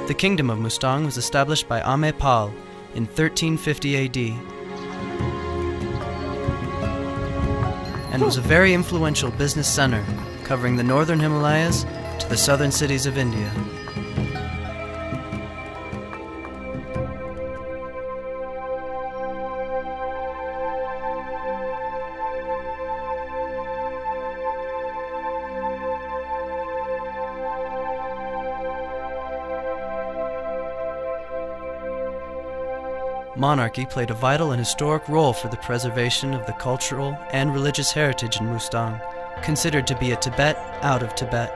The kingdom of Mustang was established by Nepal in 1350 AD and was a very influential business center, covering the northern Himalayas to the southern cities of India. Monarchy played a vital and historic role for the preservation of the cultural and religious heritage in Mustang, considered to be a Tibet out of Tibet.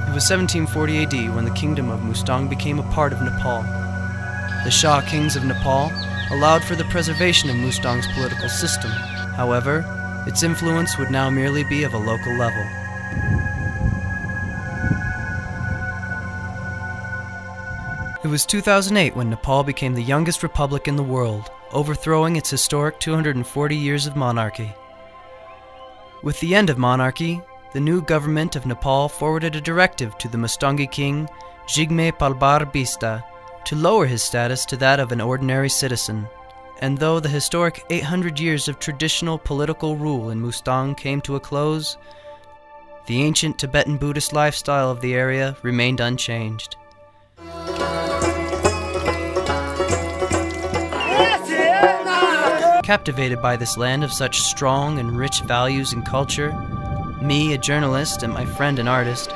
It was 1740 AD when the kingdom of Mustang became a part of Nepal. The Shah kings of Nepal allowed for the preservation of Mustang's political system. However, its influence would now merely be of a local level. It was 2008 when Nepal became the youngest republic in the world, overthrowing its historic 240 years of monarchy. With the end of monarchy, the new government of Nepal forwarded a directive to the Mustangi king, Jigme Palbar Bista, to lower his status to that of an ordinary citizen. And though the historic 800 years of traditional political rule in Mustang came to a close, the ancient Tibetan Buddhist lifestyle of the area remained unchanged. Captivated by this land of such strong and rich values and culture, me, a journalist, and my friend, an artist,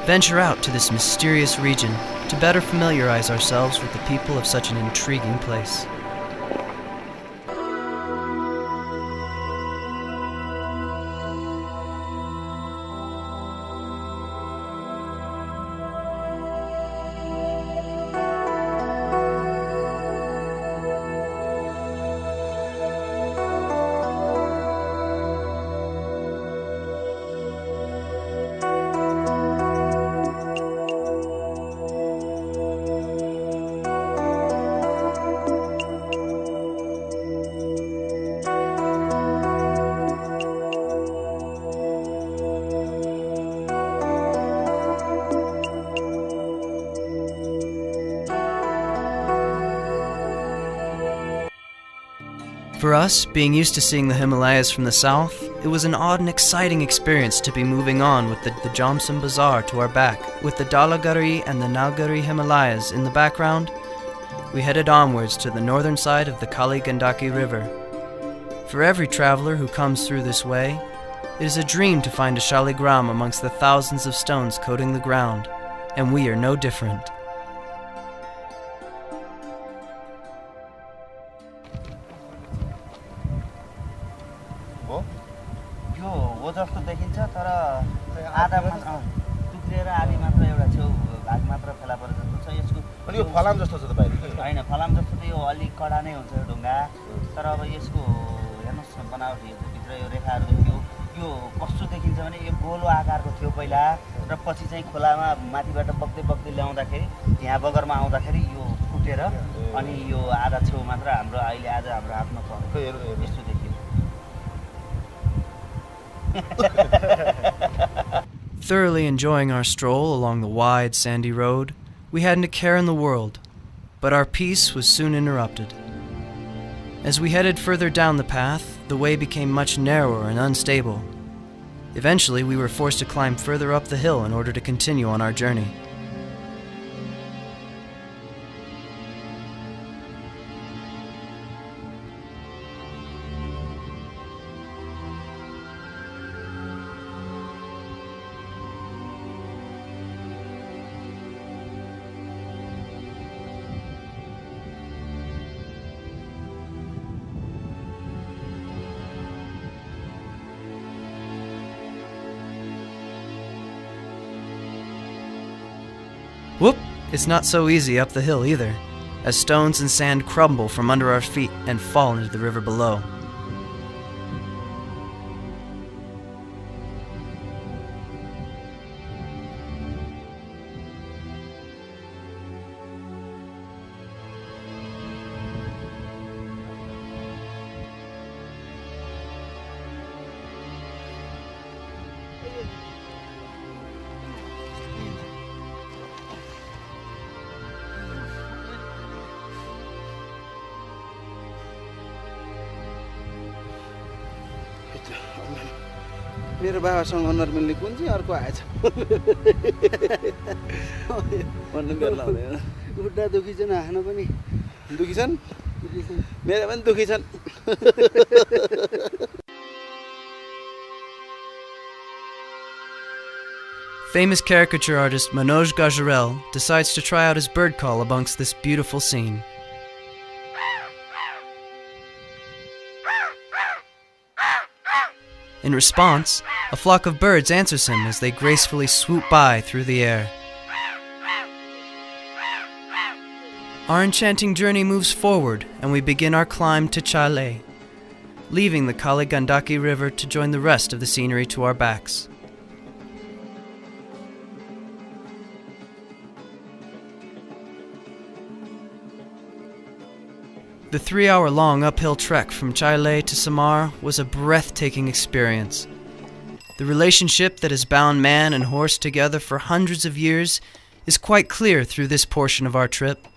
venture out to this mysterious region to better familiarize ourselves with the people of such an intriguing place. For us, being used to seeing the Himalayas from the south, it was an odd and exciting experience to be moving on with the Jomsom Bazaar to our back. With the Dalagari and the Nalgari Himalayas in the background, we headed onwards to the northern side of the Kali Gandaki River. For every traveler who comes through this way, it is a dream to find a shaligram amongst the thousands of stones coating the ground, and we are no different. जस्तो देखिन्छ तर आधा मात्र टुक्रिएर आधी मात्र एउटा छेउ भाग मात्र फेला परे जस्तो छ यसको अनि यो फलाम जस्तो छ त बाहिर हैन फलाम जस्तो त यो अलि कडा नै हुन्छ ढुङ्गा तर अब यसको हेर्नुस् बनावट यो भित्र यो रेखाहरु यो कस्तो देखिन्छ भने यो गोलो आकारको थियो पहिला र पछि चाहिँ खोलामा माथिबाट बग्दै बग्दै ल्याउँदाखेरि यहाँ बगरमा आउँदाखेरि यो फुटेर अनि यो आधा छेउ मात्र हाम्रो अहिले आज हाम्रो हातमा छ यस्तो देखिन्छ. Thoroughly enjoying our stroll along the wide, sandy road, we hadn't a care in the world, but our peace was soon interrupted. As we headed further down the path, the way became much narrower and unstable. Eventually, we were forced to climb further up the hill in order to continue on our journey. Whoop! It's not so easy up the hill either, as stones and sand crumble from under our feet and fall into the river below. मेरो बाबासँग अनुहार मिल्ने कुन चाहिँ अर्को आएछ भन्नु बेला हुँदैन खुट्टा दुखी छन् आफ्नो पनि दुखी छन् मेरो पनि दुखी छन् Famous caricature artist Manoj Gajarel decides to try out his bird call amongst this beautiful scene. In response, a flock of birds answers him as they gracefully swoop by through the air. Our enchanting journey moves forward, and we begin our climb to Chale, leaving the Kali Gandaki River to join the rest of the scenery to our backs. The 3-hour-long uphill trek from Chile to Samar was a breathtaking experience. The relationship that has bound man and horse together for hundreds of years is quite clear through this portion of our trip.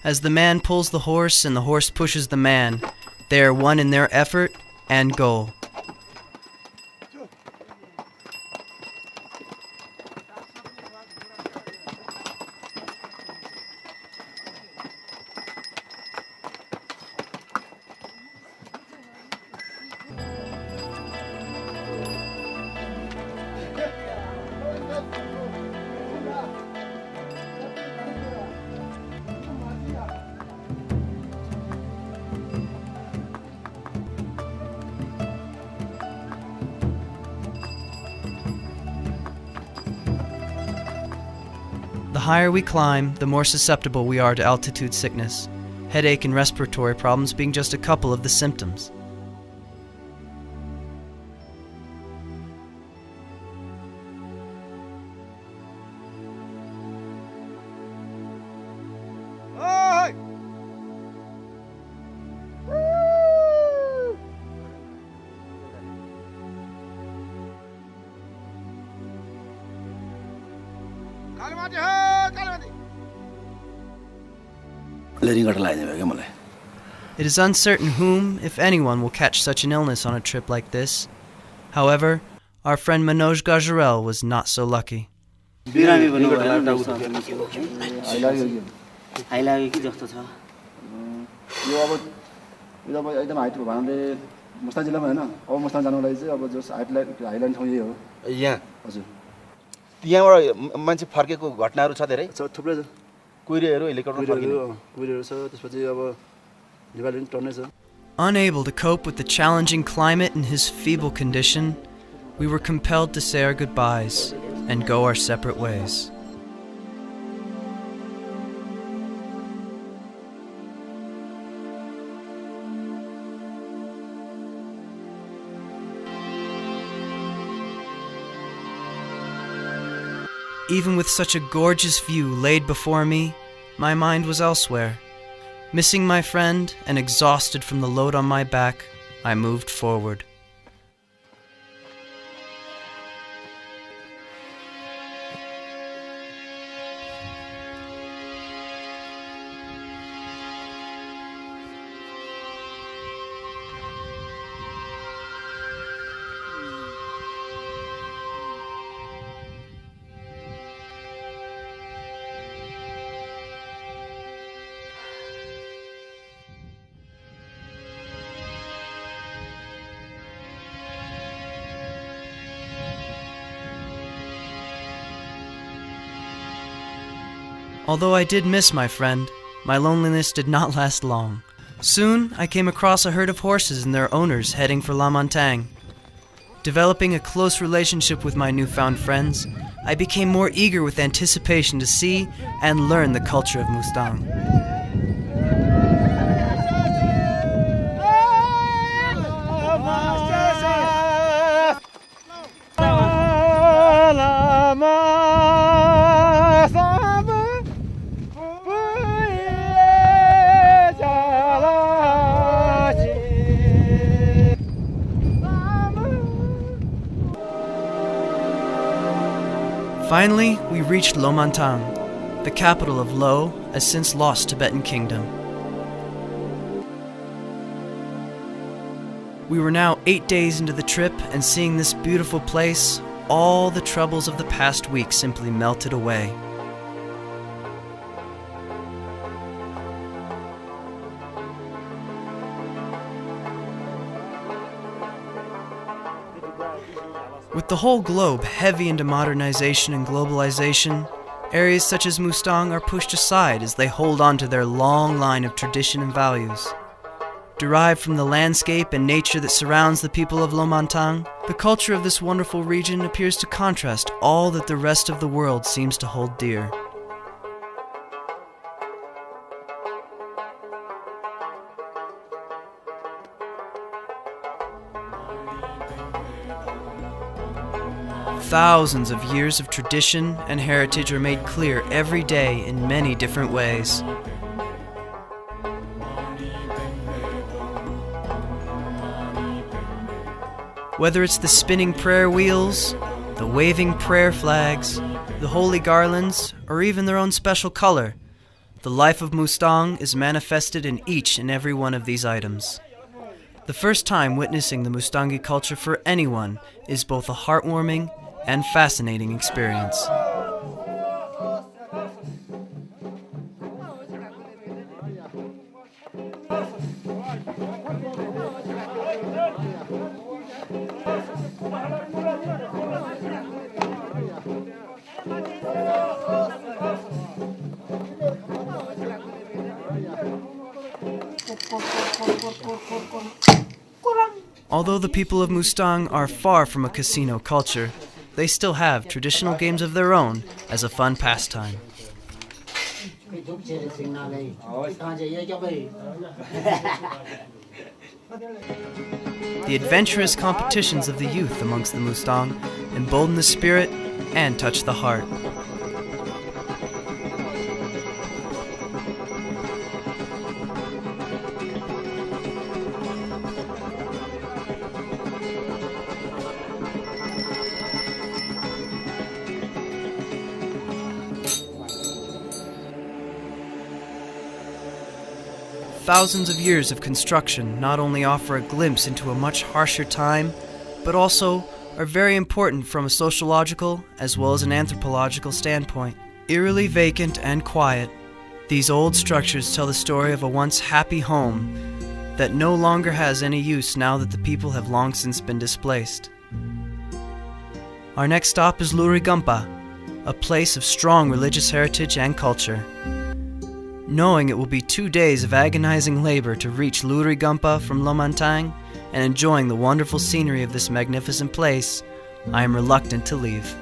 As the man pulls the horse and the horse pushes the man, they are one in their effort and goal. The higher we climb, the more susceptible we are to altitude sickness, headache and respiratory problems being just a couple of the symptoms. It is uncertain whom, if anyone, will catch such an illness on a trip like this. However, our friend Manoj Gajarel was not so lucky. Mustang जिल्लामा हैन अब Mustang जानुलाई चाहिँ अब जस highland ठाउँ यही हो यहाँ हजुर त्यहाँबाट मान्छे फर्केको घटनाहरू छ धेरै थुप्रै छ कुइरेहरू हेलिकप्टर फर्किने कुइरेहरू छ त्यसपछि अब नेपाली पनि टर्नै छ Unable to cope with the challenging climate in his feeble condition, we were compelled to say our goodbyes and go our separate ways. Even with such a gorgeous view laid before me, my mind was elsewhere. Missing my friend and exhausted from the load on my back, I moved forward. Although I did miss my friend, my loneliness did not last long. Soon, I came across a herd of horses and their owners heading for La Montagne. Developing a close relationship with my newfound friends, I became more eager with anticipation to see and learn the culture of Mustang. Finally, we reached Lo Montagne, the capital of Lo, a since lost Tibetan kingdom. We were now 8 days into the trip, and seeing this beautiful place, all the troubles of the past week simply melted away. With the whole globe heavy into modernization and globalization, areas such as Mustang are pushed aside as they hold on to their long line of tradition and values. Derived from the landscape and nature that surrounds the people of Lomantang, the culture of this wonderful region appears to contrast all that the rest of the world seems to hold dear. Thousands of years of tradition and heritage are made clear every day in many different ways. Whether it's the spinning prayer wheels, the waving prayer flags, the holy garlands, or even their own special color, the life of Mustang is manifested in each and every one of these items. The first time witnessing the Mustangi culture for anyone is both a heartwarming and fascinating experience. Although the people of Mustang are far from a casino culture, they still have traditional games of their own as a fun pastime. The adventurous competitions of the youth amongst the Mustang embolden the spirit and touch the heart. Thousands of years of construction not only offer a glimpse into a much harsher time, but also are very important from a sociological as well as an anthropological standpoint. Eerily vacant and quiet, these old structures tell the story of a once happy home that no longer has any use now that the people have long since been displaced. Our next stop is Lurigumpa, a place of strong religious heritage and culture. Knowing it will be 2 days of agonizing labor to reach Lurigumpa from Lomantang and enjoying the wonderful scenery of this magnificent place, I am reluctant to leave.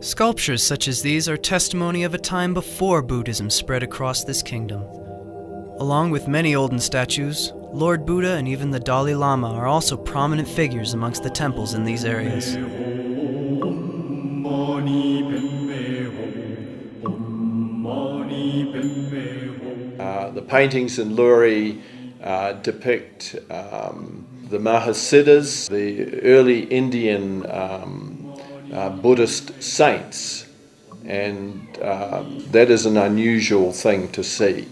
Sculptures such as these are testimony of a time before Buddhism spread across this kingdom. Along with many olden statues, Lord Buddha and even the Dalai Lama are also prominent figures amongst the temples in these areas. The paintings in Luri depict the Mahasiddhas, the early Indian Buddhist saints, and that is an unusual thing to see.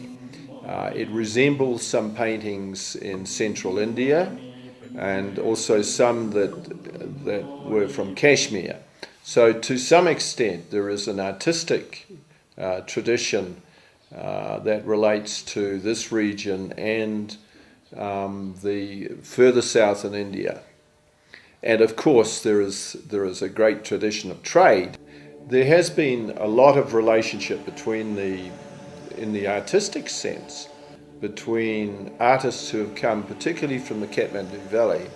It resembles some paintings in central India and also some that were from Kashmir. So to some extent there is an artistic tradition that relates to this region and the further south in India. And of course there is a great tradition of trade. There has been a lot of relationship in the artistic sense, between artists who have come particularly from the Kathmandu Valley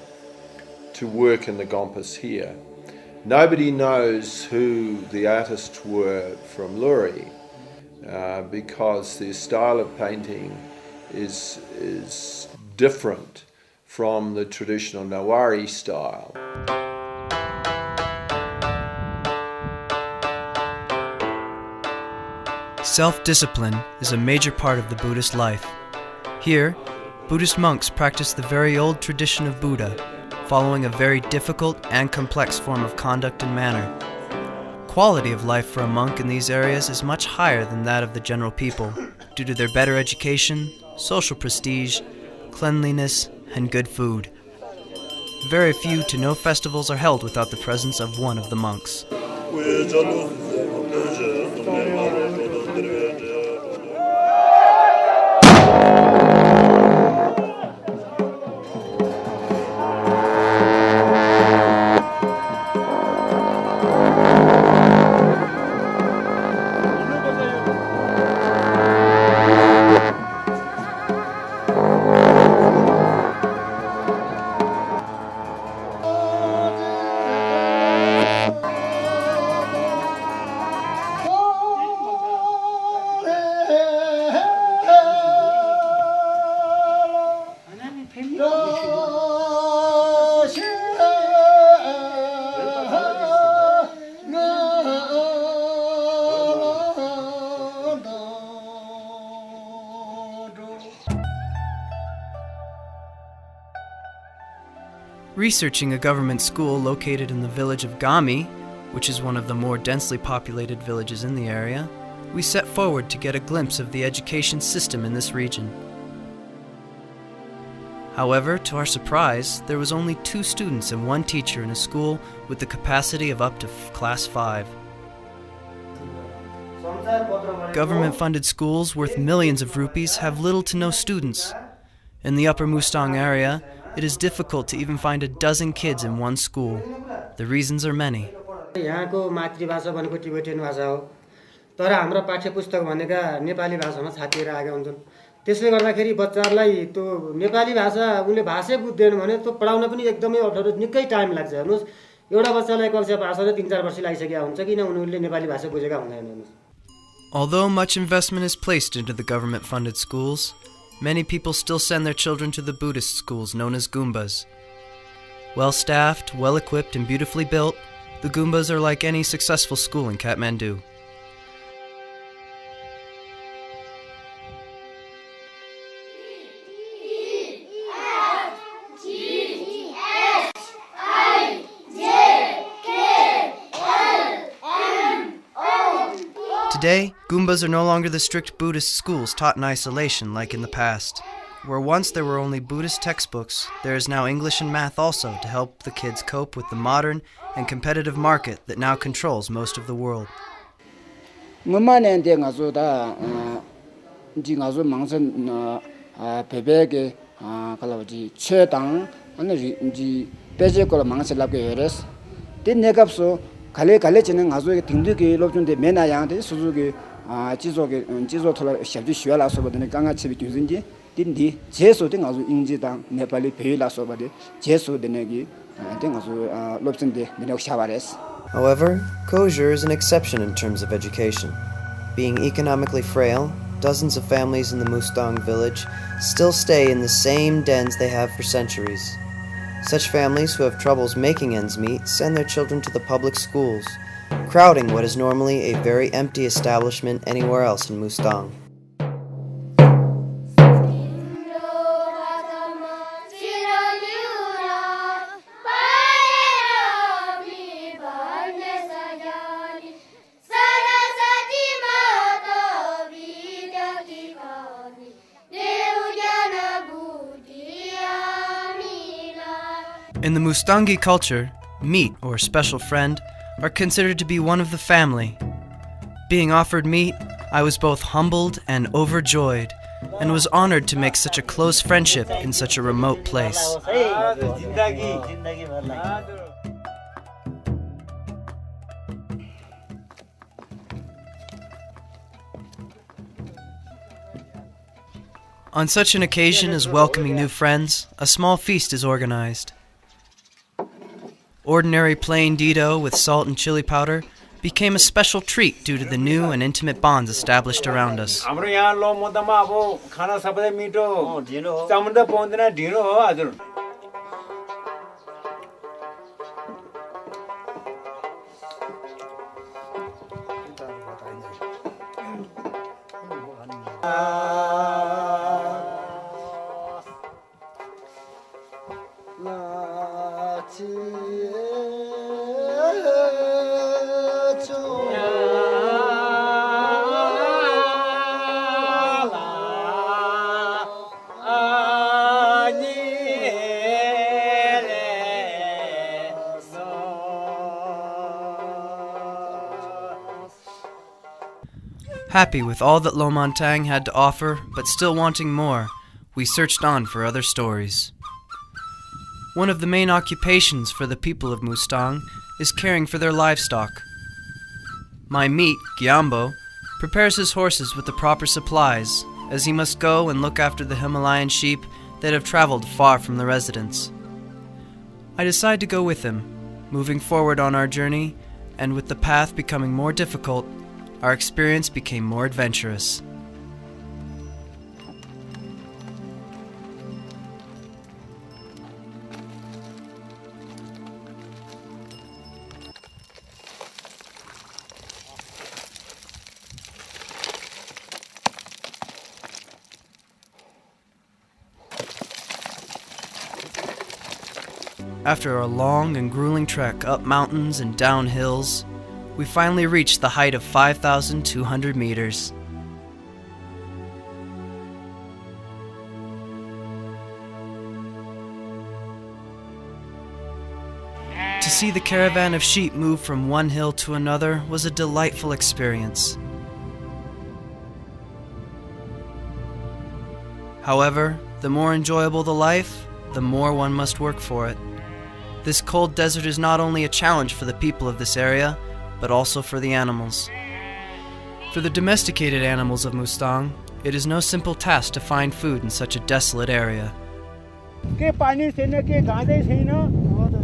to work in the Gompas here. Nobody knows who the artists were from Luri, because their style of painting is different from the traditional Nawari style. Self-discipline is a major part of the Buddhist life. Here, Buddhist monks practice the very old tradition of Buddha, following a very difficult and complex form of conduct and manner. Quality of life for a monk in these areas is much higher than that of the general people, due to their better education, social prestige, cleanliness, and good food. Very few to no festivals are held without the presence of one of the monks. Researching a government school located in the village of Gami, which is one of the more densely populated villages in the area, we set forward to get a glimpse of the education system in this region. However, to our surprise, there was only 2 students and 1 teacher in a school with the capacity of up to class 5. Government-funded schools worth millions of rupees have little to no students. In the upper Mustang area, it is difficult to even find a dozen kids in one school. The reasons are many. यहाँको मातृभाषा भनेको Tibetan भाषा हो तर हाम्रो पाठ्यपुस्तक भनेका नेपाली भाषामा छापिएर आएका हुन्छन् त्यसले गर्दाखेरि बच्चाहरूलाई त्यो नेपाली भाषा उले भाषै बुझ्दैन भने त्यो पढाउन पनि एकदमै अप्ठ्यारो निकै टाइम लाग्छ हेर्नुस् एउटा बच्चालाई कक्षा पास गर्न 3-4 वर्ष लागिसकेका हुन्छ किन उनीहरूले नेपाली भाषा बुझेका हुँदैन हेर्नुस्. Although much investment is placed into the government-funded schools, many people still send their children to the Buddhist schools known as Goombas. Well-staffed, well-equipped, and beautifully built, the Goombas are like any successful school in Kathmandu. Today, Goombas are no longer the strict Buddhist schools taught in isolation like in the past. Where once there were only Buddhist textbooks, there is now English and math also to help the kids cope with the modern and competitive market that now controls most of the world. 갈래 지는 가족의 등득이 높은데 매나 양한테 수족이 지속에 지속토라 샵지 쉬어라서 버드는 강아치비 뒤진지 딘디 제소된 가족 인지당 네팔이 배일라서 버드 제소되내기 된 가족 높은데 내가 샤바레스. However, kosher is an exception in terms of education. Being economically frail, dozens of families in the Mustang village still stay in the same dens they have for centuries. Such families who have troubles making ends meet send their children to the public schools, crowding what is normally a very empty establishment anywhere else in Mustang. In the Mustangi culture, meat or special friend are considered to be one of the family. Being offered meat, I was both humbled and overjoyed, and was honored to make such a close friendship in such a remote place. On such an occasion as welcoming new friends, a small feast is organized. Ordinary plain dito with salt and chili powder became a special treat due to the new and intimate bonds established around us. हाम्रो यहाँ लो मदमा अब खाना सबैले मिठो चामल त पाउँदैन ढिँडो हो हजुर Happy with all that Mustang had to offer, but still wanting more, we searched on for other stories. One of the main occupations for the people of Mustang is caring for their livestock. My meat, Gyambo, prepares his horses with the proper supplies, as he must go and look after the Himalayan sheep that have traveled far from the residence. I decide to go with him, moving forward on our journey, and with the path becoming more difficult, our experience became more adventurous. After a long and grueling trek up mountains and down hills, we finally reached the height of 5,200 meters. To see the caravan of sheep move from one hill to another was a delightful experience. However, the more enjoyable the life, the more one must work for it. This cold desert is not only a challenge for the people of this area, but also for the animals. For the domesticated animals of Mustang, it is no simple task to find food in such a desolate area. के पानी छैन के घाँसै छैन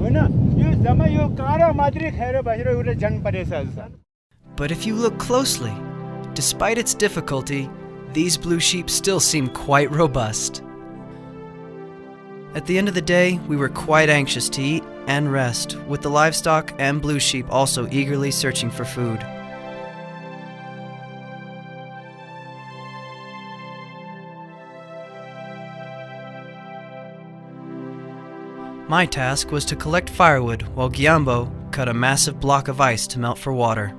हैन यो जम्मै यो काँडा मात्रै खाएर बसेर उले जन परेछ जस्तो But if you look closely, despite its difficulty, these blue sheep still seem quite robust. At the end of the day, we were quite anxious to eat and rest, with the livestock and blue sheep also eagerly searching for food. My task was to collect firewood while Gyambo cut a massive block of ice to melt for water.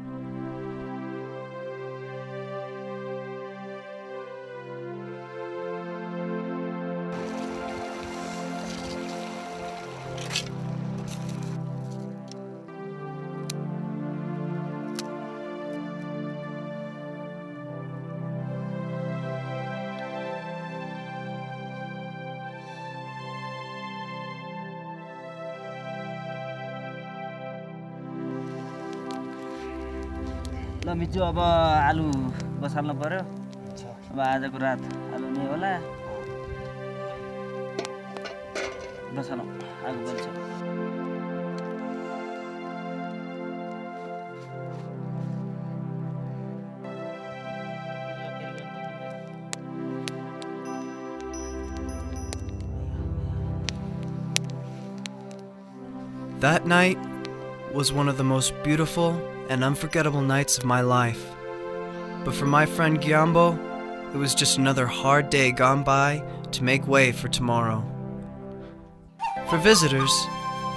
ल मिजु अब आलु बसाल्नु पर्यो अब आजको रात आलु नै होला बसालौँ आगो बल्छ That night was one of the most beautiful and unforgettable nights of my life. But for my friend Gyambo, it was just another hard day gone by to make way for tomorrow. For visitors,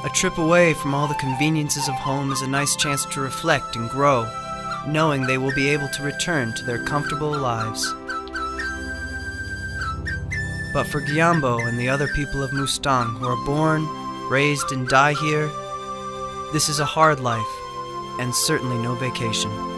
a trip away from all the conveniences of home is a nice chance to reflect and grow, knowing they will be able to return to their comfortable lives. But for Gyambo and the other people of Mustang who are born, raised, and die here, this is a hard life, and certainly no vacation.